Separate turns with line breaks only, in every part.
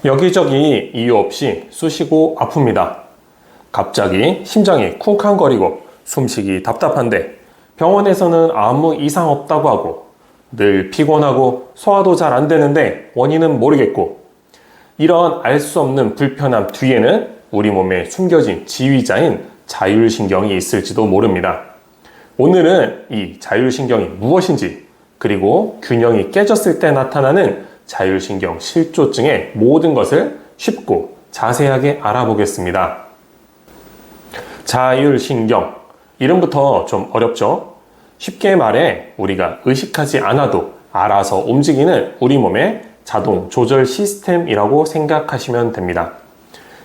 여기저기 이유 없이 쑤시고 아픕니다. 갑자기 심장이 쿵쾅거리고 숨쉬기 답답한데 병원에서는 아무 이상 없다고 하고 늘 피곤하고 소화도 잘 안 되는데 원인은 모르겠고 이런 알 수 없는 불편함 뒤에는 우리 몸에 숨겨진 지휘자인 자율신경이 있을지도 모릅니다. 오늘은 이 자율신경이 무엇인지 그리고 균형이 깨졌을 때 나타나는 자율신경 실조증의 모든 것을 쉽고 자세하게 알아보겠습니다. 자율신경, 이름부터 좀 어렵죠? 쉽게 말해 우리가 의식하지 않아도 알아서 움직이는 우리 몸의 자동 조절 시스템이라고 생각하시면 됩니다.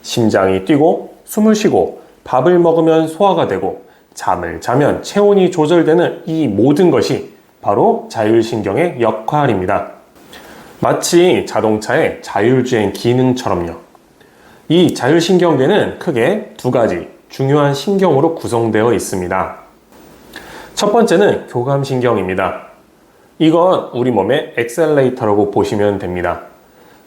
심장이 뛰고 숨을 쉬고 밥을 먹으면 소화가 되고 잠을 자면 체온이 조절되는 이 모든 것이 바로 자율신경의 역할입니다. 마치 자동차의 자율주행 기능처럼요. 이 자율신경계는 크게 두 가지 중요한 신경으로 구성되어 있습니다. 첫 번째는 교감신경입니다. 이건 우리 몸의 엑셀레이터라고 보시면 됩니다.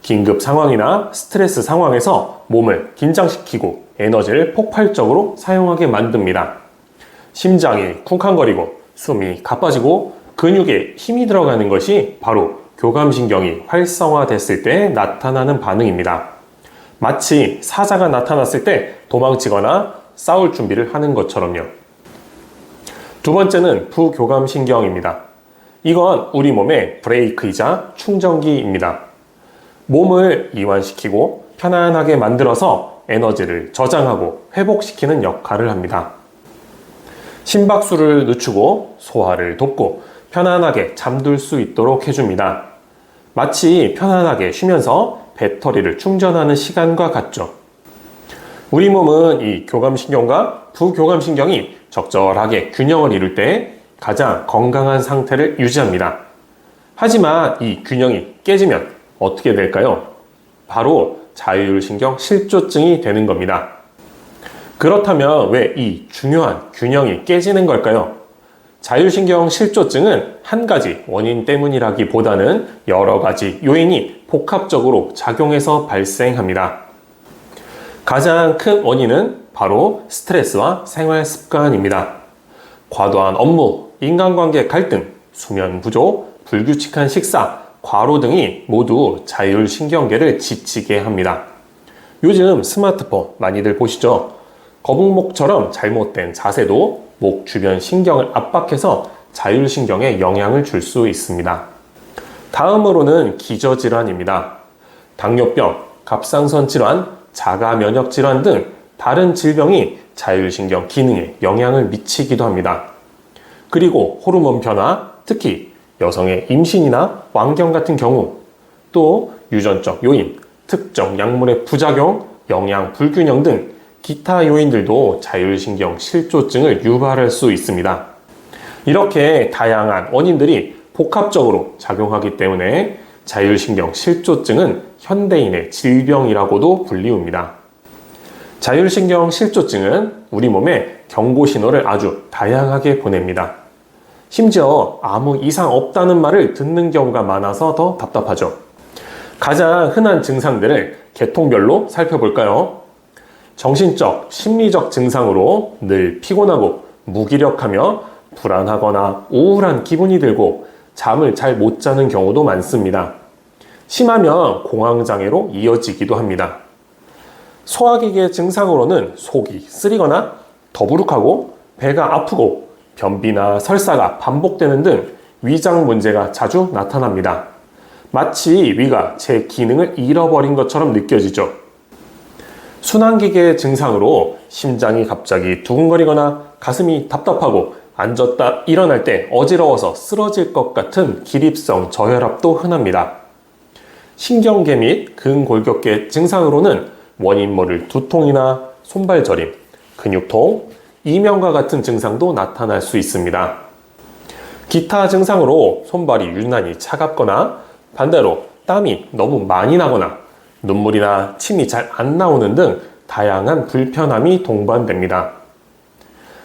긴급 상황이나 스트레스 상황에서 몸을 긴장시키고 에너지를 폭발적으로 사용하게 만듭니다. 심장이 쿵쾅거리고 숨이 가빠지고 근육에 힘이 들어가는 것이 바로 교감신경이 활성화됐을 때 나타나는 반응입니다. 마치 사자가 나타났을 때 도망치거나 싸울 준비를 하는 것처럼요. 두 번째는 부교감신경입니다. 이건 우리 몸의 브레이크이자 충전기입니다. 몸을 이완시키고 편안하게 만들어서 에너지를 저장하고 회복시키는 역할을 합니다. 심박수를 늦추고 소화를 돕고 편안하게 잠들 수 있도록 해줍니다. 마치 편안하게 쉬면서 배터리를 충전하는 시간과 같죠. 우리 몸은 이 교감신경과 부교감신경이 적절하게 균형을 이룰 때 가장 건강한 상태를 유지합니다. 하지만 이 균형이 깨지면 어떻게 될까요? 바로 자율신경 실조증이 되는 겁니다. 그렇다면 왜 이 중요한 균형이 깨지는 걸까요? 자율신경 실조증은 한 가지 원인 때문이라기보다는 여러 가지 요인이 복합적으로 작용해서 발생합니다. 가장 큰 원인은 바로 스트레스와 생활 습관입니다. 과도한 업무, 인간관계 갈등, 수면 부족, 불규칙한 식사, 과로 등이 모두 자율신경계를 지치게 합니다. 요즘 스마트폰 많이들 보시죠? 거북목처럼 잘못된 자세도 목 주변 신경을 압박해서 자율신경에 영향을 줄 수 있습니다. 다음으로는 기저질환입니다. 당뇨병, 갑상선 질환, 자가면역 질환 등 다른 질병이 자율신경 기능에 영향을 미치기도 합니다. 그리고 호르몬 변화, 특히 여성의 임신이나 왕경 같은 경우, 또 유전적 요인, 특정 약물의 부작용, 영양 불균형 등 기타 요인들도 자율신경 실조증을 유발할 수 있습니다. 이렇게 다양한 원인들이 복합적으로 작용하기 때문에 자율신경 실조증은 현대인의 질병이라고도 불리웁니다. 자율신경 실조증은 우리 몸에 경고 신호를 아주 다양하게 보냅니다. 심지어 아무 이상 없다는 말을 듣는 경우가 많아서 더 답답하죠. 가장 흔한 증상들을 계통별로 살펴볼까요? 정신적, 심리적 증상으로 늘 피곤하고 무기력하며 불안하거나 우울한 기분이 들고 잠을 잘 못 자는 경우도 많습니다. 심하면 공황장애로 이어지기도 합니다. 소화기계 증상으로는 속이 쓰리거나 더부룩하고 배가 아프고 변비나 설사가 반복되는 등 위장 문제가 자주 나타납니다. 마치 위가 제 기능을 잃어버린 것처럼 느껴지죠. 순환기계 증상으로 심장이 갑자기 두근거리거나 가슴이 답답하고 앉았다 일어날 때 어지러워서 쓰러질 것 같은 기립성 저혈압도 흔합니다. 신경계 및 근골격계 증상으로는 원인 모를 두통이나 손발 저림, 근육통, 이명과 같은 증상도 나타날 수 있습니다. 기타 증상으로 손발이 유난히 차갑거나 반대로 땀이 너무 많이 나거나 눈물이나 침이 잘 안 나오는 등 다양한 불편함이 동반됩니다.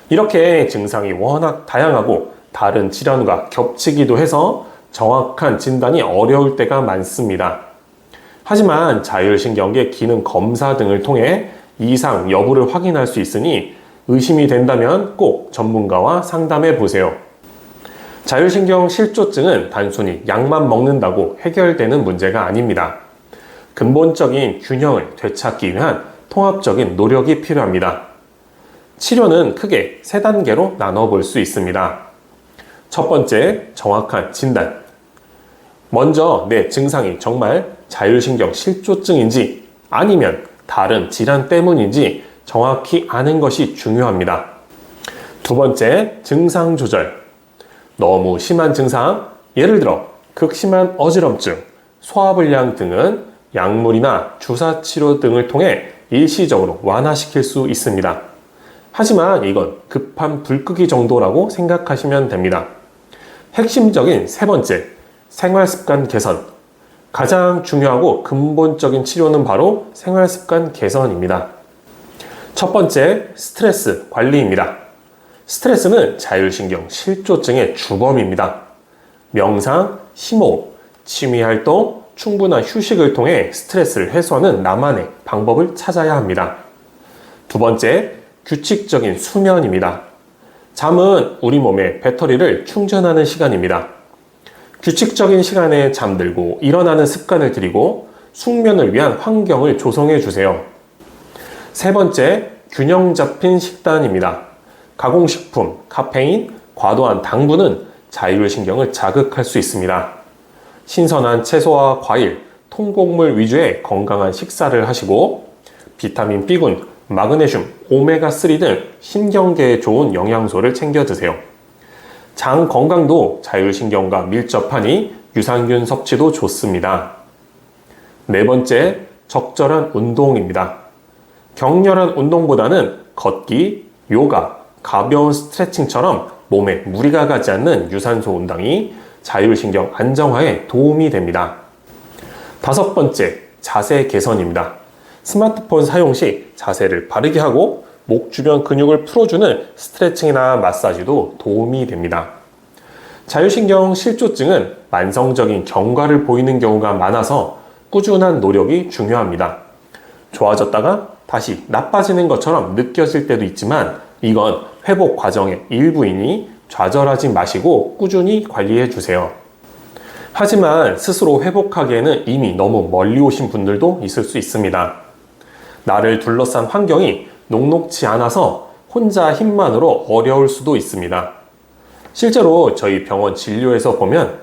이렇게 증상이 워낙 다양하고 다른 질환과 겹치기도 해서 정확한 진단이 어려울 때가 많습니다. 하지만 자율신경계 기능 검사 등을 통해 이상 여부를 확인할 수 있으니 의심이 된다면 꼭 전문가와 상담해 보세요. 자율신경 실조증은 단순히 약만 먹는다고 해결되는 문제가 아닙니다. 근본적인 균형을 되찾기 위한 통합적인 노력이 필요합니다. 치료는 크게 3단계로 나눠볼 수 있습니다. 첫 번째, 정확한 진단. 먼저 내 증상이 정말 자율신경 실조증인지 아니면 다른 질환 때문인지 정확히 아는 것이 중요합니다. 두 번째, 증상 조절. 너무 심한 증상, 예를 들어 극심한 어지럼증, 소화불량 등은 약물이나 주사치료 등을 통해 일시적으로 완화시킬 수 있습니다. 하지만 이건 급한 불끄기 정도라고 생각하시면 됩니다. 핵심적인 세 번째, 생활습관 개선. 가장 중요하고 근본적인 치료는 바로 생활습관 개선입니다. 첫 번째, 스트레스 관리입니다. 스트레스는 자율신경 실조증의 주범입니다. 명상, 심호흡, 취미활동, 충분한 휴식을 통해 스트레스를 해소하는 나만의 방법을 찾아야 합니다. 두 번째, 규칙적인 수면입니다. 잠은 우리 몸의 배터리를 충전하는 시간입니다. 규칙적인 시간에 잠들고 일어나는 습관을 들이고 숙면을 위한 환경을 조성해 주세요. 세 번째, 균형 잡힌 식단입니다. 가공식품, 카페인, 과도한 당분은 자율신경을 자극할 수 있습니다. 신선한 채소와 과일, 통곡물 위주의 건강한 식사를 하시고 비타민 B군, 마그네슘, 오메가3 등 신경계에 좋은 영양소를 챙겨 드세요. 장 건강도 자율신경과 밀접하니 유산균 섭취도 좋습니다. 네 번째, 적절한 운동입니다. 격렬한 운동보다는 걷기, 요가, 가벼운 스트레칭처럼 몸에 무리가 가지 않는 유산소 운동이 자율신경 안정화에 도움이 됩니다. 다섯 번째, 자세 개선입니다. 스마트폰 사용 시 자세를 바르게 하고 목 주변 근육을 풀어주는 스트레칭이나 마사지도 도움이 됩니다. 자율신경 실조증은 만성적인 경과를 보이는 경우가 많아서 꾸준한 노력이 중요합니다. 좋아졌다가 다시 나빠지는 것처럼 느껴질 때도 있지만 이건 회복 과정의 일부이니 좌절하지 마시고 꾸준히 관리해 주세요. 하지만 스스로 회복하기에는 이미 너무 멀리 오신 분들도 있을 수 있습니다. 나를 둘러싼 환경이 녹록지 않아서 혼자 힘만으로 어려울 수도 있습니다. 실제로 저희 병원 진료에서 보면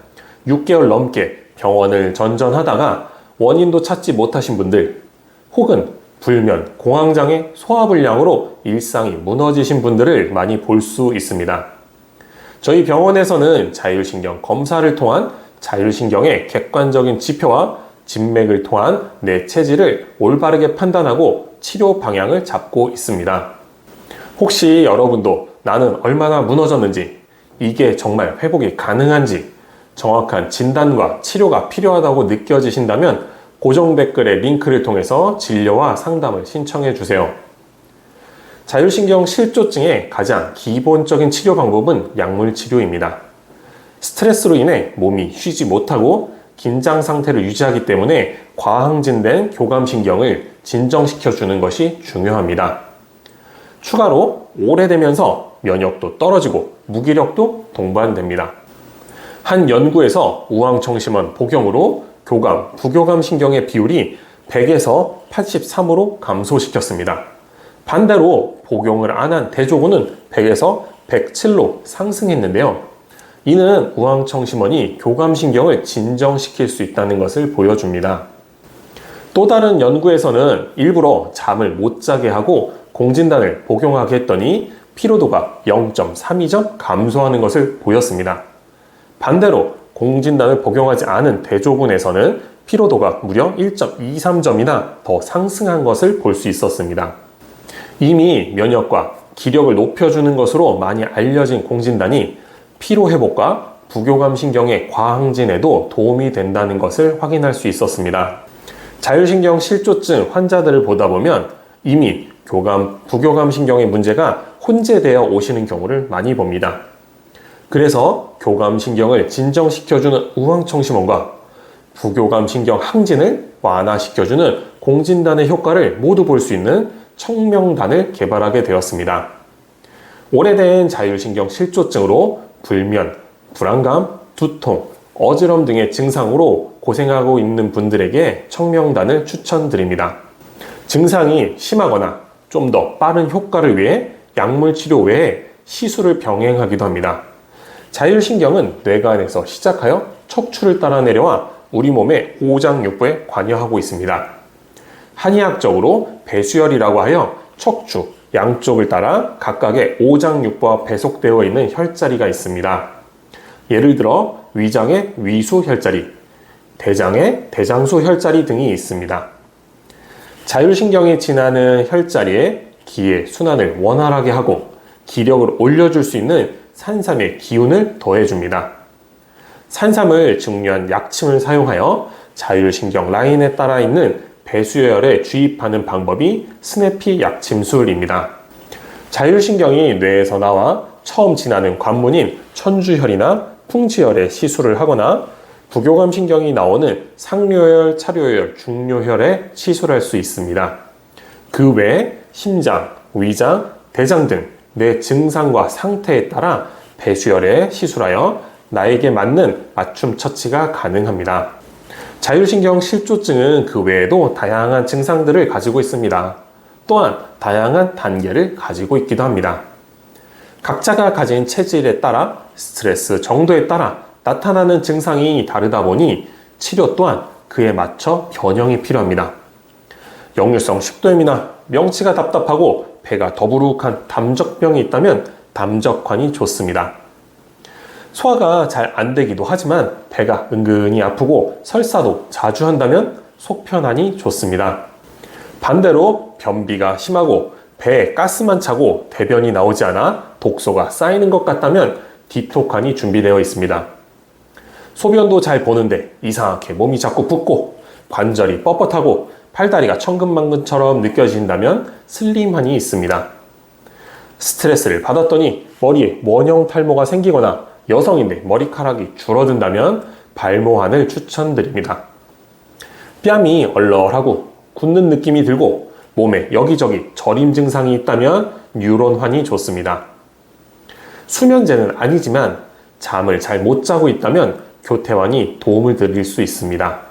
6개월 넘게 병원을 전전하다가 원인도 찾지 못하신 분들, 혹은 불면, 공황장애, 소화불량으로 일상이 무너지신 분들을 많이 볼 수 있습니다. 저희 병원에서는 자율신경 검사를 통한 자율신경의 객관적인 지표와 진맥을 통한 내 체질을 올바르게 판단하고 치료 방향을 잡고 있습니다. 혹시 여러분도 나는 얼마나 무너졌는지, 이게 정말 회복이 가능한지 정확한 진단과 치료가 필요하다고 느껴지신다면 고정 댓글의 링크를 통해서 진료와 상담을 신청해 주세요. 자율신경 실조증의 가장 기본적인 치료 방법은 약물 치료입니다. 스트레스로 인해 몸이 쉬지 못하고 긴장 상태를 유지하기 때문에 과항진된 교감신경을 진정시켜 주는 것이 중요합니다. 추가로 오래되면서 면역도 떨어지고 무기력도 동반됩니다. 한 연구에서 우황청심원 복용으로 교감, 부교감 신경의 비율이 100에서 83으로 감소시켰습니다. 반대로 복용을 안 한 대조군은 100에서 107로 상승했는데요. 이는 우황청심원이 교감신경을 진정시킬 수 있다는 것을 보여줍니다. 또 다른 연구에서는 일부러 잠을 못 자게 하고 공진단을 복용하게 했더니 피로도가 0.32점 감소하는 것을 보였습니다. 반대로 공진단을 복용하지 않은 대조군에서는 피로도가 무려 1.23점이나 더 상승한 것을 볼 수 있었습니다. 이미 면역과 기력을 높여주는 것으로 많이 알려진 공진단이 피로회복과 부교감신경의 과항진에도 도움이 된다는 것을 확인할 수 있었습니다. 자율신경 실조증 환자들을 보다 보면 이미 교감, 부교감신경의 문제가 혼재되어 오시는 경우를 많이 봅니다. 그래서 교감신경을 진정시켜주는 우황청심원과 부교감신경 항진을 완화시켜주는 공진단의 효과를 모두 볼 수 있는 청명단을 개발하게 되었습니다. 오래된 자율신경 실조증으로 불면, 불안감, 두통, 어지럼 등의 증상으로 고생하고 있는 분들에게 청명단을 추천드립니다. 증상이 심하거나 좀 더 빠른 효과를 위해 약물 치료 외에 시술을 병행하기도 합니다. 자율신경은 뇌간에서 시작하여 척추를 따라 내려와 우리 몸의 오장육부에 관여하고 있습니다. 한의학적으로 배수혈이라고 하여 척추 양쪽을 따라 각각의 오장육부와 배속되어 있는 혈자리가 있습니다. 예를 들어 위장의 위수 혈자리, 대장의 대장수 혈자리 등이 있습니다. 자율신경이 지나는 혈자리에 기의 순환을 원활하게 하고 기력을 올려줄 수 있는 산삼의 기운을 더해줍니다. 산삼을 증류한 약침을 사용하여 자율신경 라인에 따라 있는 배수혈에 주입하는 방법이 스네피 약침술입니다. 자율신경이 뇌에서 나와 처음 지나는 관문인 천주혈이나 풍지혈에 시술을 하거나 부교감신경이 나오는 상류혈, 차류혈, 중류혈에 시술할 수 있습니다. 그 외에 심장, 위장, 대장 등 뇌 증상과 상태에 따라 배수혈에 시술하여 나에게 맞는 맞춤 처치가 가능합니다. 자율신경 실조증은 그 외에도 다양한 증상들을 가지고 있습니다. 또한 다양한 단계를 가지고 있기도 합니다. 각자가 가진 체질에 따라 스트레스 정도에 따라 나타나는 증상이 다르다 보니 치료 또한 그에 맞춰 변형이 필요합니다. 역류성 식도염이나 명치가 답답하고 배가 더부룩한 담적병이 있다면 담적환이 좋습니다. 소화가 잘 안 되기도 하지만 배가 은근히 아프고 설사도 자주 한다면 속편환이 좋습니다. 반대로 변비가 심하고 배에 가스만 차고 대변이 나오지 않아 독소가 쌓이는 것 같다면 디톡환이 준비되어 있습니다. 소변도 잘 보는데 이상하게 몸이 자꾸 붓고 관절이 뻣뻣하고 팔다리가 천근만근처럼 느껴진다면 슬림환이 있습니다. 스트레스를 받았더니 머리에 원형 탈모가 생기거나 여성인데 머리카락이 줄어든다면 발모환을 추천드립니다. 뺨이 얼얼하고 굳는 느낌이 들고 몸에 여기저기 저림 증상이 있다면 뉴론환이 좋습니다. 수면제는 아니지만 잠을 잘 못 자고 있다면 교태환이 도움을 드릴 수 있습니다.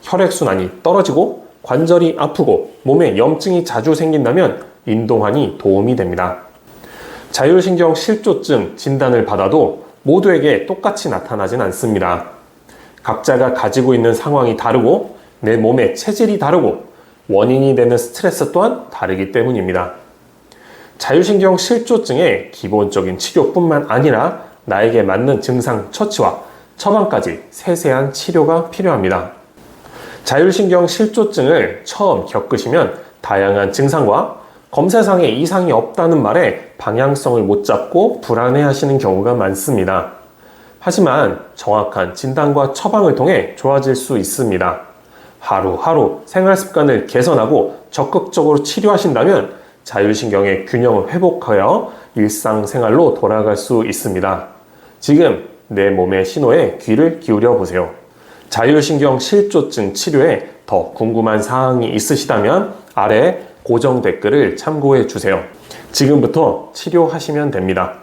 혈액순환이 떨어지고 관절이 아프고 몸에 염증이 자주 생긴다면 인동환이 도움이 됩니다. 자율신경 실조증 진단을 받아도 모두에게 똑같이 나타나진 않습니다. 각자가 가지고 있는 상황이 다르고 내 몸의 체질이 다르고 원인이 되는 스트레스 또한 다르기 때문입니다. 자율신경 실조증의 기본적인 치료뿐만 아니라 나에게 맞는 증상 처치와 처방까지 세세한 치료가 필요합니다. 자율신경 실조증을 처음 겪으시면 다양한 증상과 검사상에 이상이 없다는 말에 방향성을 못 잡고 불안해하시는 경우가 많습니다. 하지만 정확한 진단과 처방을 통해 좋아질 수 있습니다. 하루하루 생활습관을 개선하고 적극적으로 치료하신다면 자율신경의 균형을 회복하여 일상생활로 돌아갈 수 있습니다. 지금 내 몸의 신호에 귀를 기울여 보세요. 자율신경 실조증 치료에 더 궁금한 사항이 있으시다면 아래 고정 댓글을 참고해 주세요. 지금부터 치료하시면 됩니다.